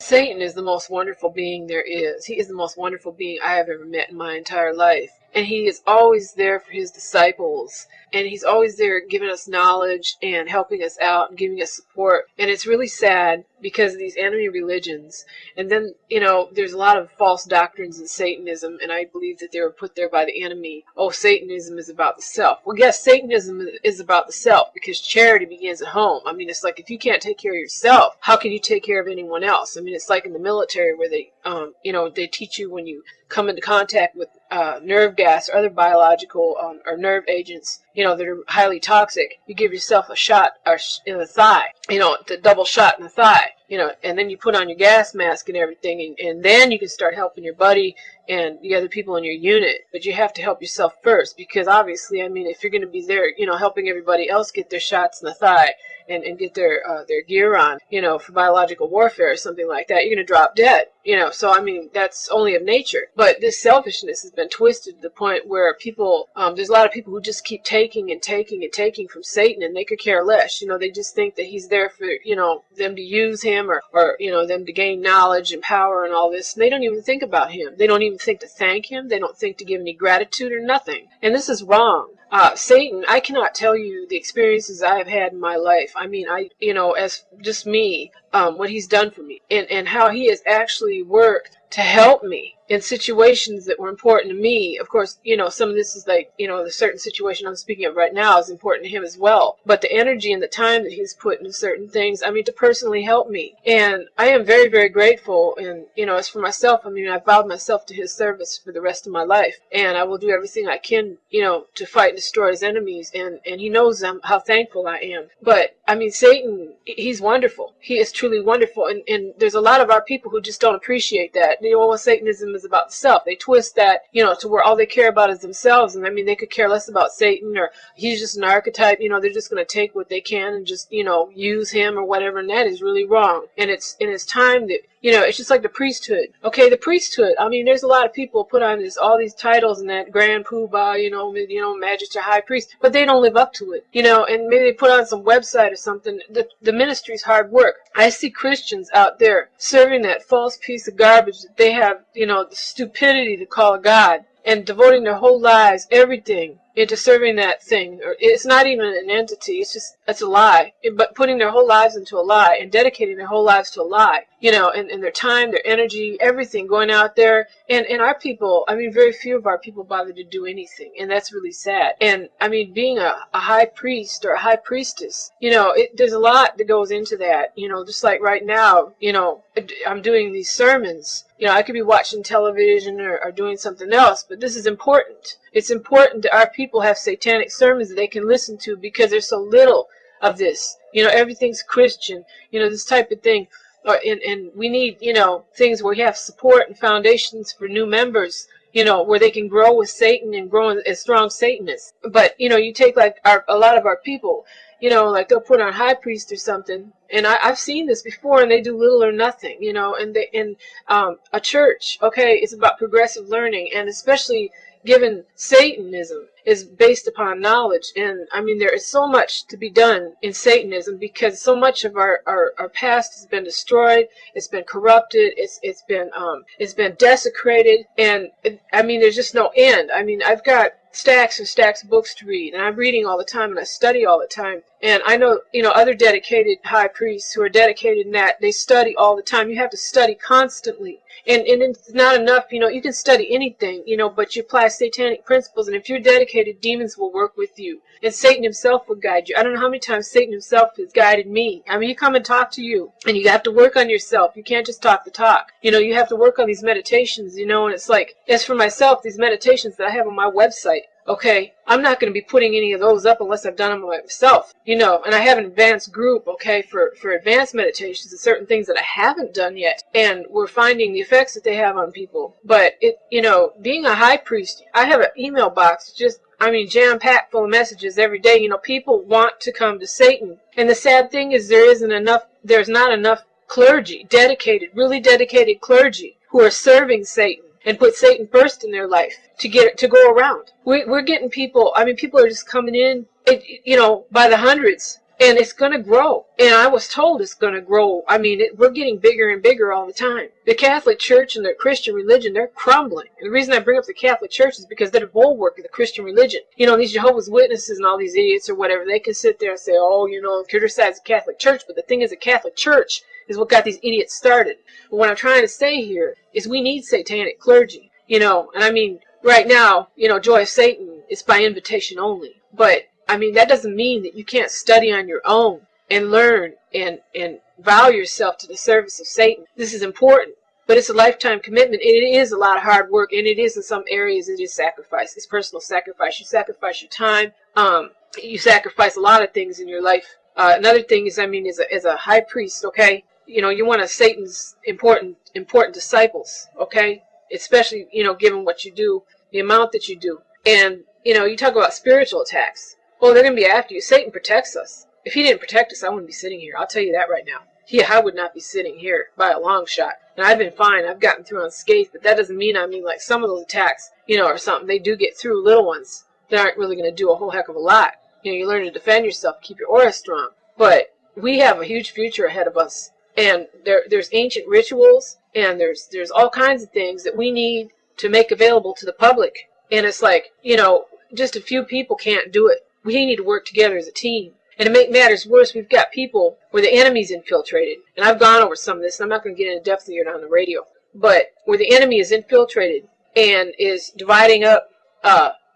Satan is the most wonderful being there is. He is the most wonderful being I have ever met in my entire life. And he is always there for his disciples. And he's always there giving us knowledge and helping us out and giving us support. And it's really sad because of these enemy religions. And then, there's a lot of false doctrines in Satanism, and I believe that they were put there by the enemy. Oh, Satanism is about the self. Well, yes, Satanism is about the self because charity begins at home. I mean, it's like if you can't take care of yourself, how can you take care of anyone else? I mean, it's like in the military where they teach you when you come into contact with nerve gas or other biological or nerve agents, that are highly toxic, you give yourself a shot in the thigh, the double shot in the thigh, and then you put on your gas mask and everything, and then you can start helping your buddy and the other people in your unit. But you have to help yourself first, because obviously, I mean, if you're going to be there, helping everybody else get their shots in the thigh and get their gear on, for biological warfare or something like that, you're going to drop dead, So, I mean, that's only of nature. But this selfishness has been twisted to the point where people, there's a lot of people who just keep taking and taking and taking from Satan, and they could care less. They just think that he's there for, them to use him or them to gain knowledge and power and all this. And they don't even think about him. They don't even think to thank him. They don't think to give any gratitude or nothing. And this is wrong. Satan, I cannot tell you the experiences I have had in my life. I mean, as just me, what he's done for me and how he has actually worked to help me in situations that were important to me. Of course, some of this is like, the certain situation I'm speaking of right now is important to him as well. But the energy and the time that he's put into certain things, I mean, to personally help me. And I am very, very grateful. And, as for myself, I mean, I vowed myself to his service for the rest of my life. And I will do everything I can, to fight and destroy his enemies. And he knows how thankful I am. But, I mean, Satan, he's wonderful. He is truly wonderful. And there's a lot of our people who just don't appreciate that. Well, Satanism is about the self. They twist that, to where all they care about is themselves. And I mean, they could care less about Satan, or he's just an archetype. They're just going to take what they can and just, use him or whatever. And that is really wrong. And it's time that, it's just like the priesthood. Okay, the priesthood. I mean, there's a lot of people put on all these titles and that grand poobah, magister, high priest, but they don't live up to it, and maybe they put on some website or something. The ministry's hard work. I see Christians out there serving that false piece of garbage that they have, the stupidity to call a God, and devoting their whole lives, everything, into serving that thing. Or it's not even an entity, it's a lie. But putting their whole lives into a lie and dedicating their whole lives to a lie, and their time, their energy, everything going out there. And our people, I mean, very few of our people bother to do anything, and that's really sad. And I mean, being a high priest or a high priestess, there's a lot that goes into that. Just like right now, I'm doing these sermons. I could be watching television or doing something else, but this is important. It's important that our people have satanic sermons that they can listen to, because there's so little of this. Everything's Christian, this type of thing. And we need, things where we have support and foundations for new members, where they can grow with Satan and grow as strong Satanists. But, you take like a lot of our people, like they'll put on high priest or something. And I've seen this before, and they do little or nothing, and a church, okay, it's about progressive learning, and especially given Satanism is based upon knowledge. And I mean, there is so much to be done in Satanism, because so much of our past has been destroyed, it's been corrupted, it's been desecrated, and I mean, there's just no end. I mean, I've got stacks and stacks of books to read, and I'm reading all the time, and I study all the time. And I know, other dedicated high priests who are dedicated in that, they study all the time. You have to study constantly. And it's not enough, you can study anything, but you apply satanic principles, and if you're dedicated, demons will work with you. And Satan himself will guide you. I don't know how many times Satan himself has guided me. I mean, he come and talk to you, and you have to work on yourself. You can't just talk the talk. You have to work on these meditations, and it's like, as for myself, these meditations that I have on my website, okay, I'm not going to be putting any of those up unless I've done them myself, and I have an advanced group, okay, for advanced meditations and certain things that I haven't done yet, and we're finding the effects that they have on people. But being a high priest, I have an email box just, jam-packed full of messages every day. People want to come to Satan, and the sad thing is there's not enough clergy, really dedicated clergy, who are serving Satan and put Satan first in their life to go around. We're getting people, people are just coming in, by the hundreds, And it's going to grow. And I was told it's going to grow. I mean, we're getting bigger and bigger all the time. The Catholic Church and the Christian religion, they're crumbling. And the reason I bring up the Catholic Church is because they're the bulwark of the Christian religion. You know, these Jehovah's Witnesses and all these idiots or whatever, they can sit there and say, oh, you know, criticize the Catholic Church. But the thing is, the Catholic Church is what got these idiots started. But what I'm trying to say here is we need satanic clergy. You know, and I mean, right now, you know, Joy of Satan is by invitation only. But I mean, that doesn't mean that you can't study on your own and learn and vow yourself to the service of Satan. This is important, but it's a lifetime commitment, and it is a lot of hard work, and it is in some areas it is sacrifice. It's personal sacrifice. You sacrifice your time. You sacrifice a lot of things in your life. Another thing is, I mean, as a high priest, okay, you know, you're one of Satan's important disciples, okay, especially, you know, given what you do, the amount that you do, and you know, you talk about spiritual attacks. Oh, they're going to be after you. Satan protects us. If he didn't protect us, I wouldn't be sitting here. I'll tell you that right now. Yeah, I would not be sitting here by a long shot. And I've been fine. I've gotten through unscathed, but that doesn't mean, I mean, like some of those attacks, you know, or something, they do get through, little ones. They aren't really going to do a whole heck of a lot. You know, you learn to defend yourself, keep your aura strong. But we have a huge future ahead of us. And there's ancient rituals, and there's all kinds of things that we need to make available to the public. And it's like, you know, just a few people can't do it. We need to work together as a team. And to make matters worse, we've got people where the enemy's infiltrated. And I've gone over some of this, and I'm not going to get into depth here on the radio. But where the enemy is infiltrated and is dividing up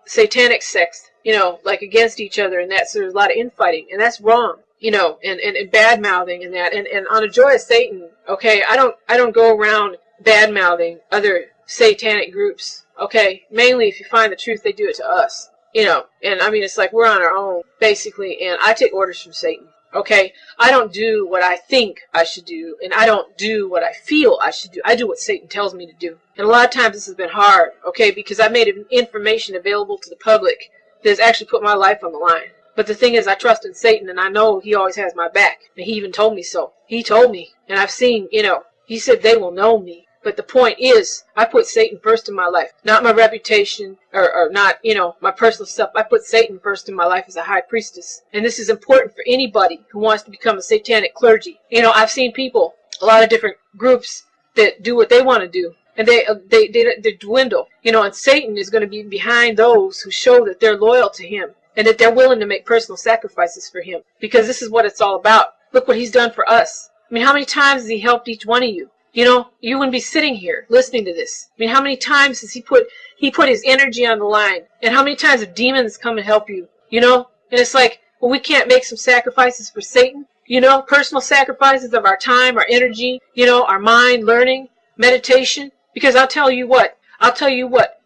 satanic sects, you know, like against each other, and so there's a lot of infighting. And that's wrong, you know, and bad-mouthing and that. And on a Joy of Satan, okay, I don't go around bad-mouthing other satanic groups, okay? Mainly if you find the truth, they do it to us. You know, and I mean, it's like we're on our own, basically, and I take orders from Satan, okay? I don't do what I think I should do, and I don't do what I feel I should do. I do what Satan tells me to do. And a lot of times this has been hard, okay, because I made information available to the public that has actually put my life on the line. But the thing is, I trust in Satan, and I know he always has my back, and he even told me so. He told me, and I've seen, you know, he said they will know me. But the point is, I put Satan first in my life. Not my reputation, or not, you know, my personal stuff. I put Satan first in my life as a high priestess. And this is important for anybody who wants to become a satanic clergy. You know, I've seen people, a lot of different groups that do what they want to do. And they dwindle. You know, and Satan is going to be behind those who show that they're loyal to him. And that they're willing to make personal sacrifices for him. Because this is what it's all about. Look what he's done for us. I mean, how many times has he helped each one of you? You know, you wouldn't be sitting here listening to this. I mean, how many times has he put his energy on the line? And how many times have demons come and help you? You know? And it's like, well, we can't make some sacrifices for Satan? You know, personal sacrifices of our time, our energy, you know, our mind, learning, meditation. Because I'll tell you what.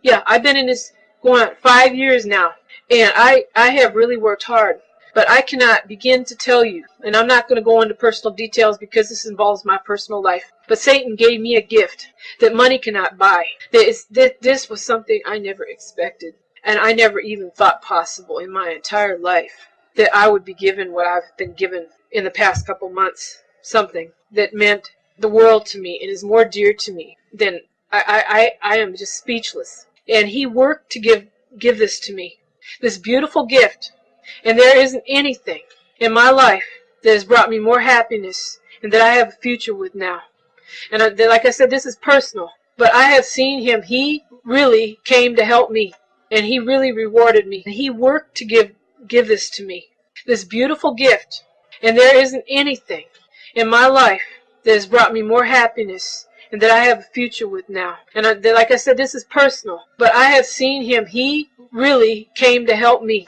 Yeah, I've been in this going on 5 years now. And I have really worked hard. But I cannot begin to tell you, and I'm not going to go into personal details because this involves my personal life, but Satan gave me a gift that money cannot buy. This was something I never expected, and I never even thought possible in my entire life, that I would be given what I've been given in the past couple months, something that meant the world to me and is more dear to me than I am just speechless. And he worked to give this to me, this beautiful gift. And there isn't anything in my life that has brought me more happiness and that I have a future with now. And like I said, this is personal. But I have seen him. He really came to help me. And he really rewarded me. And he worked to give this to me. This beautiful gift. And there isn't anything in my life that has brought me more happiness and that I have a future with now. And like I said, this is personal. But I have seen him. He really came to help me.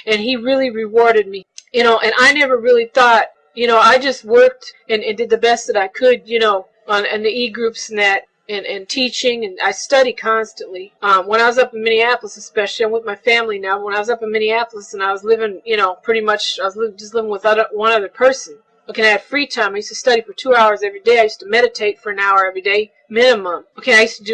And he really rewarded me, you know, and I never really thought, you know, I just worked and did the best that I could, you know, on the e-groups and that, and teaching, and I study constantly. When I was up in Minneapolis, especially, I'm with my family now. When I was up in Minneapolis and I was living, you know, pretty much, I was just living with one other person. Okay, I had free time. I used to study for 2 hours every day. I used to meditate for an hour every day, minimum. Okay, I used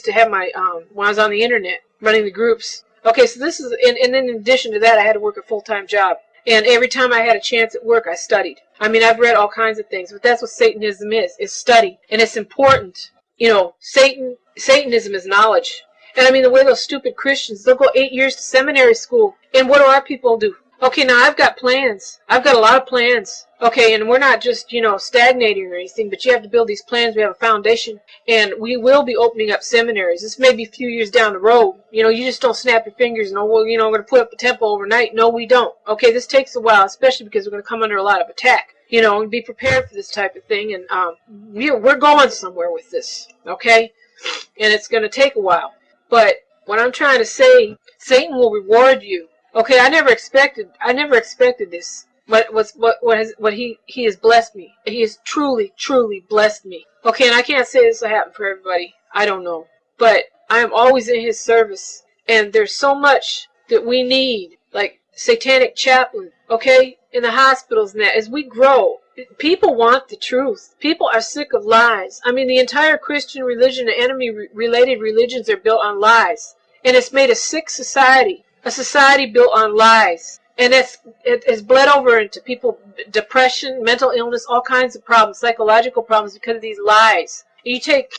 to have my, when I was on the internet, running the groups. Okay, so this is, and then in addition to that, I had to work a full-time job. And every time I had a chance at work, I studied. I mean, I've read all kinds of things, but that's what Satanism is study. And it's important. You know, Satanism is knowledge. And I mean, the way those stupid Christians, they'll go 8 years to seminary school. And what do our people do? Okay, now I've got plans. I've got a lot of plans. Okay, and we're not just, stagnating or anything, but you have to build these plans. We have a foundation, and we will be opening up seminaries. This may be a few years down the road. You just don't snap your fingers and, oh, well, we're going to put up a temple overnight. No, we don't. Okay, this takes a while, especially because we're going to come under a lot of attack. And be prepared for this type of thing, and we're going somewhere with this, okay? And it's going to take a while. But what I'm trying to say, Satan will reward you. Okay, I never expected this. What he has blessed me. He has truly, truly blessed me. Okay, and I can't say this will happen for everybody. I don't know. But I am always in his service. And there's so much that we need, like satanic chaplain, okay, in the hospitals and that. As we grow, people want the truth. People are sick of lies. I mean, the entire Christian religion and enemy-related religions are built on lies. And it's made a sick society. A society built on lies. And it has bled over into people, depression, mental illness, all kinds of problems, psychological problems because of these lies. You take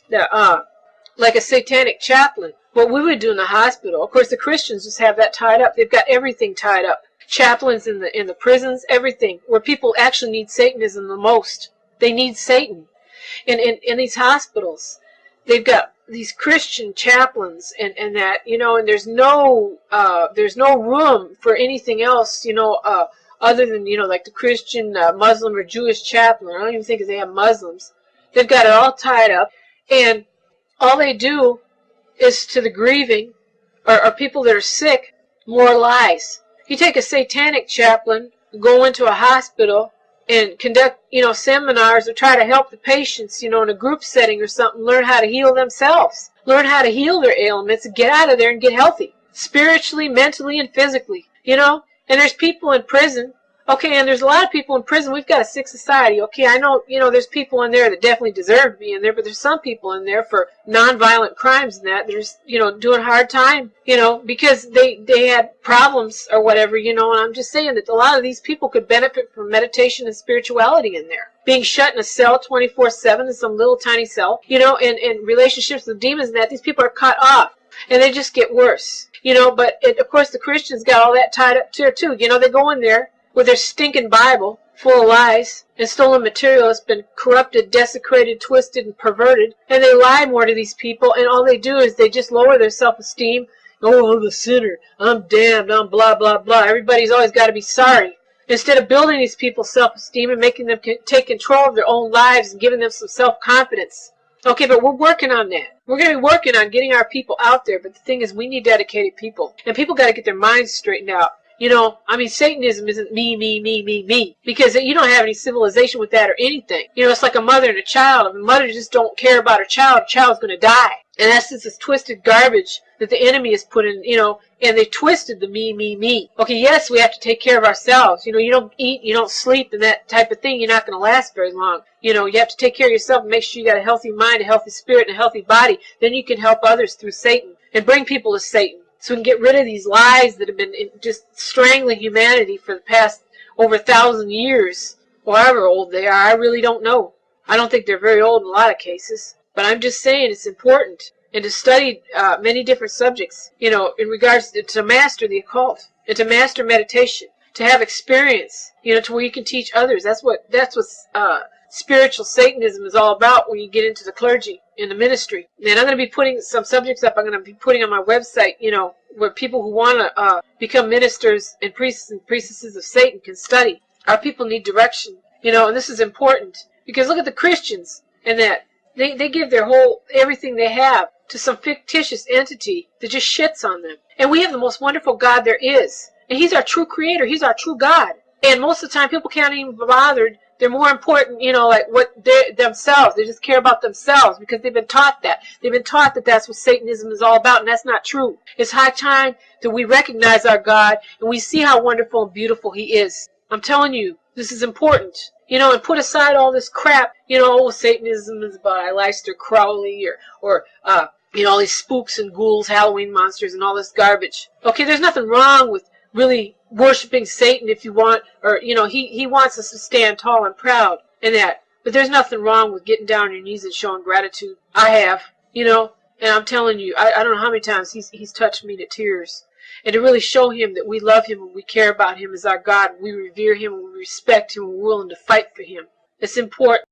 like a satanic chaplain, what we would do in the hospital. Of course, the Christians just have that tied up. They've got everything tied up. Chaplains in the prisons, everything. Where people actually need Satanism the most. They need Satan. In these hospitals, they've got these Christian chaplains and that, and there's no room for anything else, other than, like the Christian, Muslim or Jewish chaplain. I don't even think they have Muslims. They've got it all tied up, and all they do is to the grieving or people that are sick, more lies. You take a satanic chaplain, go into a hospital, and conduct, seminars or try to help the patients, in a group setting or something, learn how to heal themselves, learn how to heal their ailments, and get out of there and get healthy, spiritually, mentally, and physically, And there's people in prison, okay, and there's a lot of people in prison. We've got a sick society, okay. I know, there's people in there that definitely deserve to be in there, but there's some people in there for nonviolent crimes and that. There's, doing hard time, because they had problems or whatever, and I'm just saying that a lot of these people could benefit from meditation and spirituality in there. Being shut in a cell 24/7 in some little tiny cell, and relationships with demons and that, these people are cut off, and they just get worse, but of course the Christians got all that tied up too. They go in there with their stinking Bible full of lies and stolen material that's been corrupted, desecrated, twisted, and perverted, and they lie more to these people, and all they do is they just lower their self-esteem. Oh, I'm a sinner, I'm damned, I'm blah, blah, blah. Everybody's always got to be sorry. Instead of building these people's self-esteem and making them take control of their own lives and giving them some self-confidence. Okay, but we're working on that. We're going to be working on getting our people out there, but the thing is, we need dedicated people, and people got to get their minds straightened out. Satanism isn't me, because you don't have any civilization with that or anything. It's like a mother and a child. If a mother just don't care about her child, the child's going to die. And that's just this twisted garbage that the enemy has put in, and they twisted the me. Okay, yes, we have to take care of ourselves. You don't eat, you don't sleep, and that type of thing, you're not going to last very long. You have to take care of yourself and make sure you got a healthy mind, a healthy spirit, and a healthy body. Then you can help others through Satan and bring people to Satan. So we can get rid of these lies that have been just strangling humanity for the past over 1,000 years. Or however old they are, I really don't know. I don't think they're very old in a lot of cases. But I'm just saying it's important. And to study many different subjects, in regards to master the occult. And to master meditation. To have experience, to where you can teach others. That's what spiritual Satanism is all about when you get into the clergy in the ministry. And I'm going to be putting some subjects up. I'm going to be putting on my website, where people who want to become ministers and priests and priestesses of Satan can study. Our people need direction, and this is important. Because look at the Christians and that. They give their everything they have to some fictitious entity that just shits on them. And we have the most wonderful God there is. And he's our true creator. He's our true God. And most of the time, people can't even be bothered. They're more important, like themselves. They just care about themselves because they've been taught that. They've been taught that that's what Satanism is all about, and that's not true. It's high time that we recognize our God and we see how wonderful and beautiful he is. I'm telling you, this is important. And put aside all this crap, Satanism is about Aleister Crowley or all these spooks and ghouls, Halloween monsters, and all this garbage. Okay, there's nothing wrong with really worshiping Satan if you want, or, he wants us to stand tall and proud and that. But there's nothing wrong with getting down on your knees and showing gratitude. I have, and I'm telling you, I don't know how many times he's touched me to tears. and to really show him that we love him and we care about him as our God, and we revere him and we respect him and we're willing to fight for him. It's important